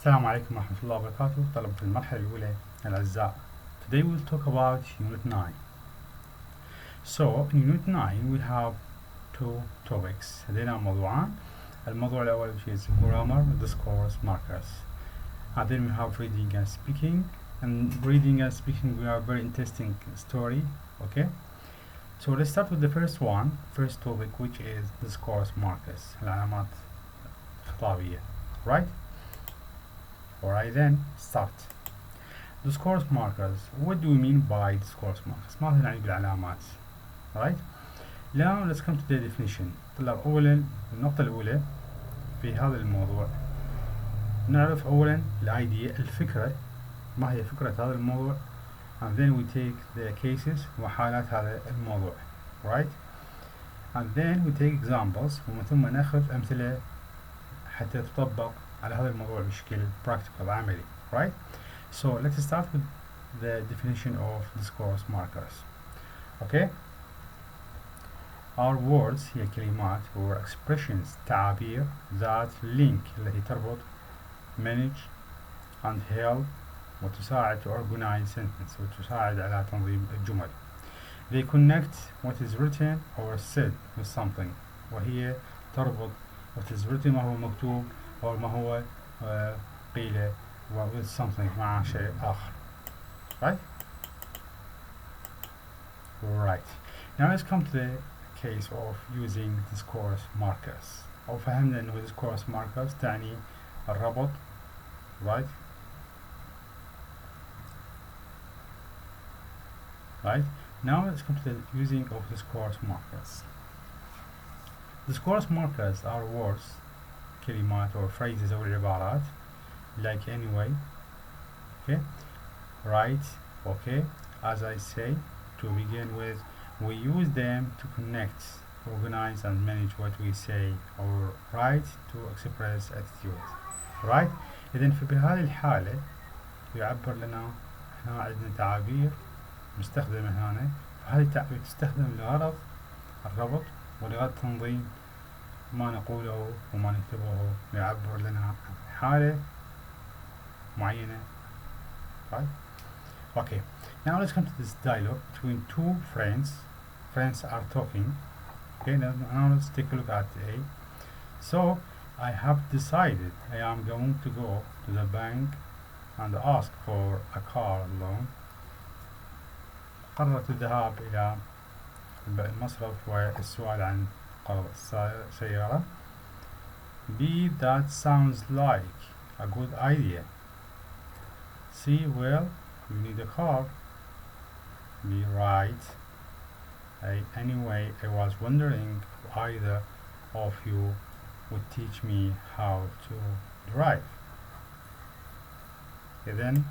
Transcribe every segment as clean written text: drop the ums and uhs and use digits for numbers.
السلام عليكم ورحمة الله وبركاته طلبة المرحلة الأولى الأعزاء. Today we'll talk about Unit 9. So in Unit 9 we have two topics. لدينا موضوعان. الموضوع الأول which is grammar discourse markers. And then we have reading and speaking. And reading and speaking we have a very interesting story. Okay. So let's start with the first topic which is discourse markers. العلامات الخطابية. Right? Alright then, start. Discourse markers. What do we mean by discourse markers? ماذا نعني بالعلامات؟ Right? Now let's come to the definition. طلع أولا النقطة الأولى في هذا الموضوع. نعرف أولا الidea الفكرة. ما هي فكرة هذا الموضوع؟ And then we take the cases وحالات هذا الموضوع. Right? And then we take examples ومن ثم نأخذ أمثلة حتى تطبق على هذا الموضوع بشكل practical عملي. Right? So let's start with the definition of discourse markers. Okay? Our words هي كلمات or expressions تعابير that link التي تربط manage and help وتساعد to organize sentence وتساعد على تنظيم الجمل. They connect what is written or said with something وهي تربط what is written ما هو مكتوب أو ما هو قيل with something مع شيء آخر. Right? Right. Now let's come to the case of using discourse markers. أو فهمنا إنه discourse markers تعني الربط. Right? Right? Now let's come to the using of discourse markers. Discourse markers are words كلمات or phrases أو العبارات like anyway, okay, right, okay, as I say, to begin with, we use them to connect, organize and manage what we say or write to express attitude, right. إذن بهذه الحالة يعبر لنا هنا عندنا تعابير مستخدمة هنا، فهذه التعبير تستخدم لغرض الربط ولغرض تنظيم ما نقوله وما نكتبه يعبر لنا عن حالة معينة. Right? Okay. Now let's come to this dialogue between two friends. Friends are talking. Okay. Now let's take a look at A. So I have decided I am going to go to the bank and ask for a car loan. قررت الذهاب إلى المصرف والسؤال عن قرض السيارة. B. That sounds like a good idea. C. Well, you need a car. B. Right. Anyway, I was wondering if either of you would teach me how to drive. Okay, then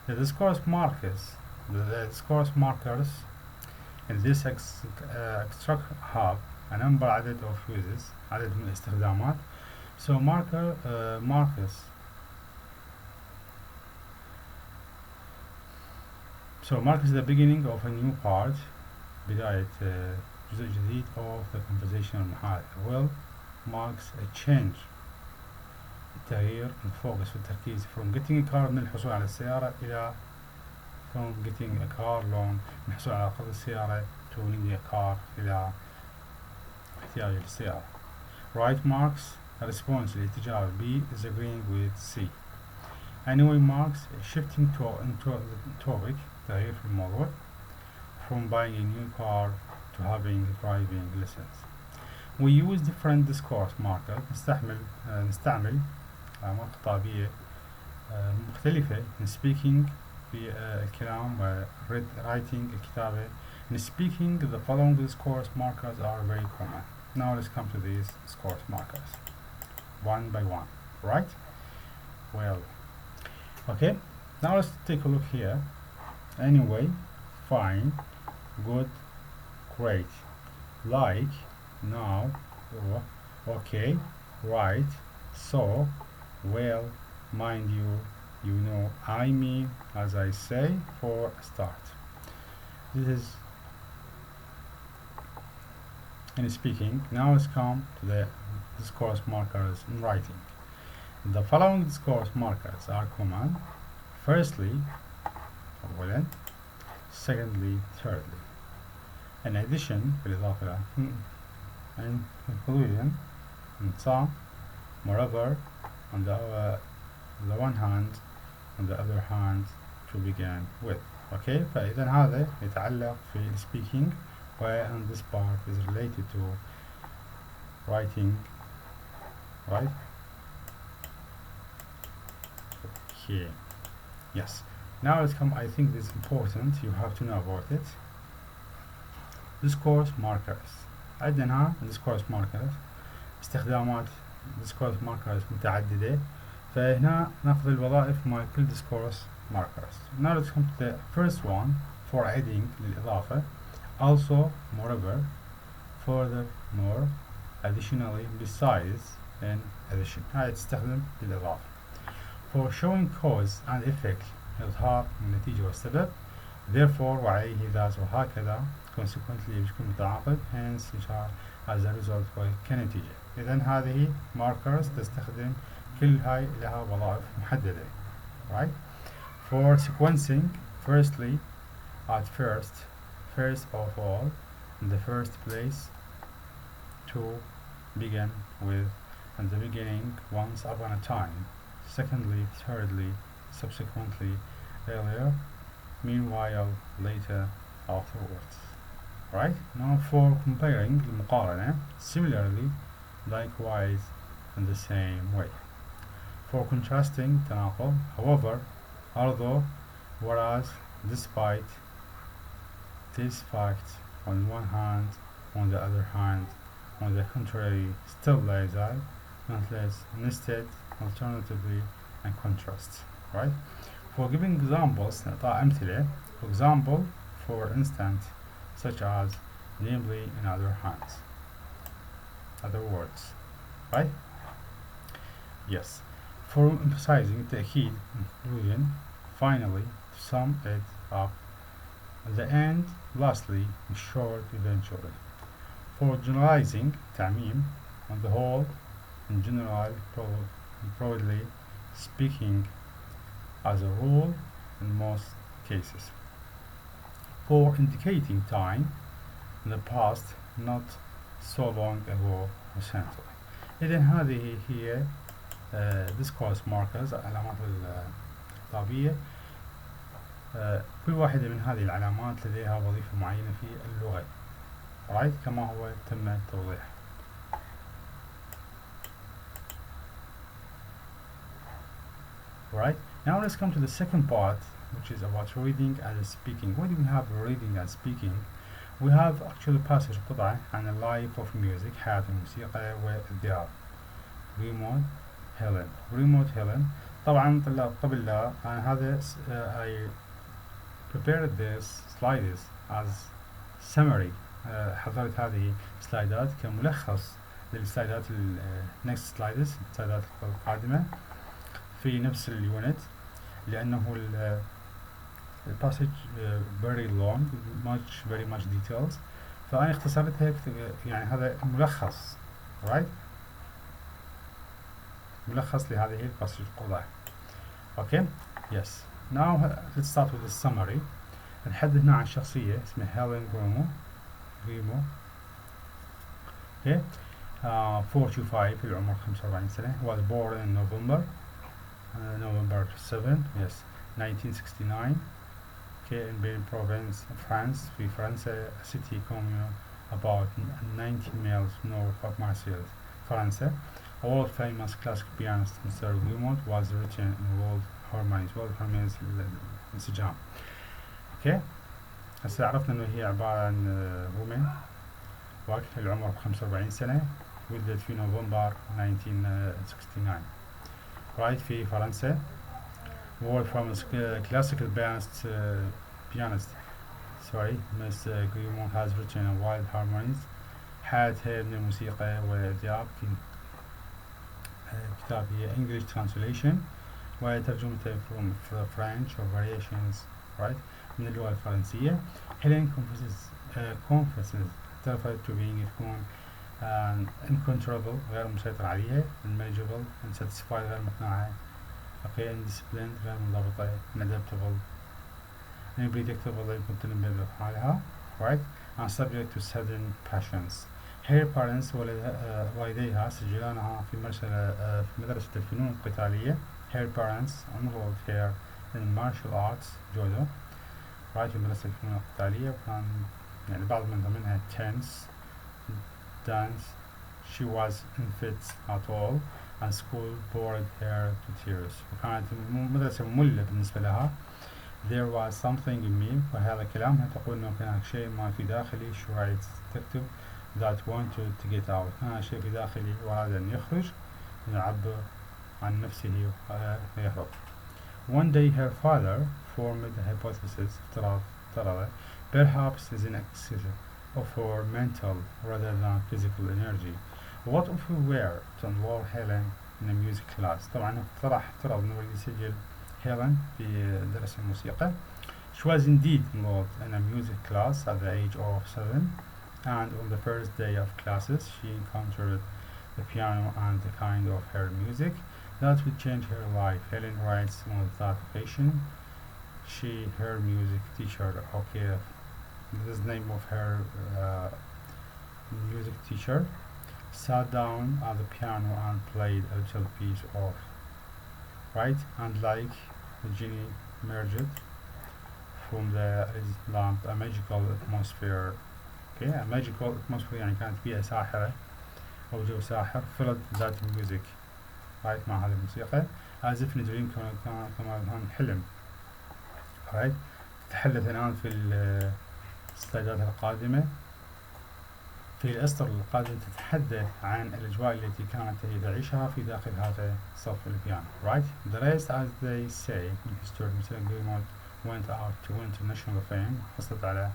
the discourse markers. The discourse markers in this extract have a number عدد of uses عدد من الاستخدامات. So markers. So mark is the beginning of a new part بداية جزء جديد of the conversational محادثة. Well marks a change التغيير الفوكس والتركيز from getting a car من الحصول على السيارة إلى from getting a car loan من الحصول على قرض السيارة to needing a car إلى احتياج للسيارة. Right marks a response الاتجاه. B is agreeing with C. Anyway marks shifting into the topic تغيير في الموضوع from buying a new car to having driving lessons. We use different discourse markers نستعمل علامات خطابية مختلفة in speaking في الكلام و writing الكتابة. In speaking the following discourse markers are very common. Now let's come to these discourse markers one by one. Right? Well, okay, now let's take a look here. Anyway, fine, good, great, like, now, okay, right, so, well, mind you, you know, I mean, as I say, for a start. This is in speaking. Now let's come to the discourse markers in writing. The following discourse markers are common. Firstly, أولا. Secondly, thirdly. In addition, بالإضافة إلى in conclusion, and some, moreover, on the one hand, on the other hand, to begin with. Okay, فإذا هذا يتعلق في speaking, and this part is related to writing, right? Okay, yes. Now let's come. I think this is important. You have to know about it. Discourse markers. عندنا discourse markers استخدامات discourse markers متعددة. فهنا ناخذ الوظائف مع كل discourse markers. Now let's come to the first one for adding للإضافة. Also, moreover, furthermore, additionally, besides, in addition. هاي تستخدم للإضافة. For showing cause and effect إظهار النتيجة والسبب. Therefore وعليه ذات وهكذا. Consequently بيكون متعاقد. Hence يشار as a result كنتيجة. إذن هذه markers تستخدم كل هاي لها وظائف محددة. Right? For sequencing, firstly, at first of all, in the first place, to begin with, and the beginning, once upon a time. Secondly, thirdly, subsequently, earlier, meanwhile, later, afterwards. Right? Now for comparing, المقارنة, similarly, likewise, in the same way. For contrasting, تناقض, however, although, whereas, despite, this fact, on one hand, on the other hand, on the contrary, still like that, nonetheless, instead, alternatively, and contrast. Right? For giving examples, نعطى أمثلة. For example, for instance, such as, namely, in other hands. Other words. Right? Yes. For emphasizing تأكيد, inclusion, finally, to sum it up, the end, lastly, in short, eventually. For generalizing, تعميم, on the whole, in general, broadly speaking, as a rule, in most cases. For indicating time, in the past, not so long ago, recently. إذن هذه هي discourse markers العلامات الخطابية. كل واحدة من هذه العلامات لديها وظيفة معينة في اللغة. Right? كما هو تم التوضيح. Right? Now let's come to the second part, which is about reading and speaking. What do we have reading and speaking? We have actually passage قطعة عن the life of music, حياة الموسيقى والذهاب. Remote Helen. طبعا طلاب قبل لا أنا هذا I prepared this slides as summary. حضرت هذه سلايدات كملخص للسلايدات next slides السلايدات القادمة في نفس اليونت لأنه passage very long very much details فأنا اختصرتها يعني هذا ملخص right ملخص لهذه الباسج القضاء. Okay yes now let's start with the summary. نحدث هنا عن شخصية اسمها هيلين غريمو okay 45 في العمر 45 سنة was born in November 7 yes 1969 okay in Benin province France في فرنسا a city commune about 90 miles north of Marseille فرنسا. A world famous classical pianist Mr. Guillemot was written in world harmonies انسجام. اوكي هسه عرفنا انه هي عبارة عن woman وقت العمر 45 سنة ولدت في نوفمبر 1969 right في فرنسا. World famous classical pianist Mr. Guillemot has written a wild harmonies حياتها من الموسيقى والذهاب كتاب هي English translation وترجمته from French or variations right من اللغة الفرنسية. Helen confesses اعترفت to being تكون uncontrollable غير مسيطر عليها unmanageable unsatisfied غير مقنعة okay undisciplined غير منضبطة unadaptable unpredictable لا يمكن تنبه بأفعالها right and subject to sudden passions. Her parents والديها سجلانها في في مدرسة الفنون القتالية. Her parents enrolled her in martial arts جودو right في مدرسة الفنون القتالية وكان يعني بعض من ضمنها tennis dance. She was unfit at all and school bored her to tears. وكانت مدرسة مملة بالنسبة لها. There was something in me وهذا كلامها تقول انه كان شيء ما في داخلي she writes تكتب that wanted to get out كان شيء في داخلي وأراد أن يخرج يعبر عن نفسه ويهرب. One day her father formed a hypothesis افترض perhaps is an excess of her mental rather than physical energy. What if we were to enroll Helen in a music class. طبعا افترض انه يسجل هيلين في درس الموسيقى. She was indeed enrolled in a music class at the age of 7 and on the first day of classes she encountered the piano and the kind of her music that would change her life. Helen writes on that occasion her music teacher, okay, this is the name of her music teacher, sat down at the piano and played a little piece of right and like the genie emerged from the lamp a magical atmosphere. Okay, a magical atmosphere يعني كانت فيها ساحرة أو جو ساحر filled that music right مع هذه الموسيقى as if in a dream كما كان حلم right. تتحدث الآن في السلايدات القادمة في الأسطر القادم تتحدث عن الأجواء التي كانت هي تعيشها في داخل هذا صف البيانو right. The rest as they say in history مثلا Greenwood went out to international fame حصلت على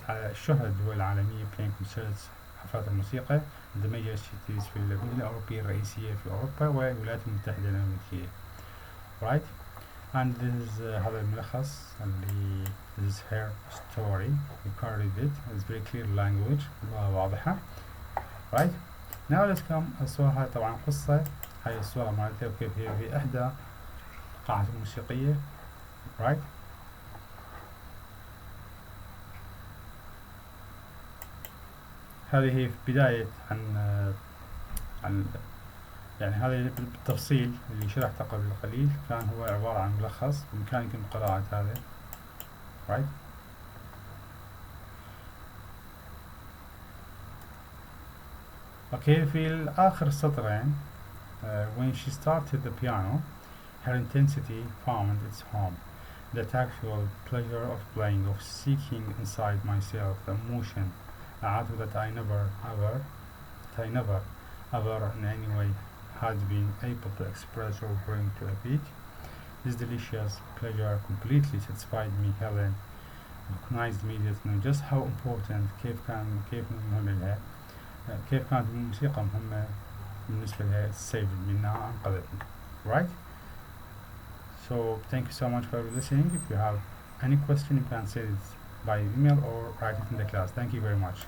الشهرة الدول العالمية playing concerts حفلات الموسيقى in the major cities في المدن الأوروبية الرئيسية في أوروبا والولايات المتحدة الأمريكية right. and this is هذا الملخص اللي this is her story. You can read it. It's very clear language واضحة right. now let's come الصورة هاي طبعا قصة هاي الصورة مالتها وكيف هي في إحدى القاعات الموسيقية right. هذه هي في بداية عن يعني هذا بالتفصيل اللي شرحته قبل قليل كان هو عبارة عن ملخص بإمكانكم قراءة هذا right. okay في آخر سطرين when she started the piano her intensity found its home. That actual pleasure of playing, of seeking inside myself the emotion that I never ever in any way had been able to express or bring to a beat. This delicious pleasure completely satisfied me. Helen recognized immediately just how important كيف مهم لها كيف كانت الموسيقى مهمة بالنسبة لها saved منها أنقذتني right. So thank you so much for listening. If you have any question you can say it by email or write it in the class. Thank you very much.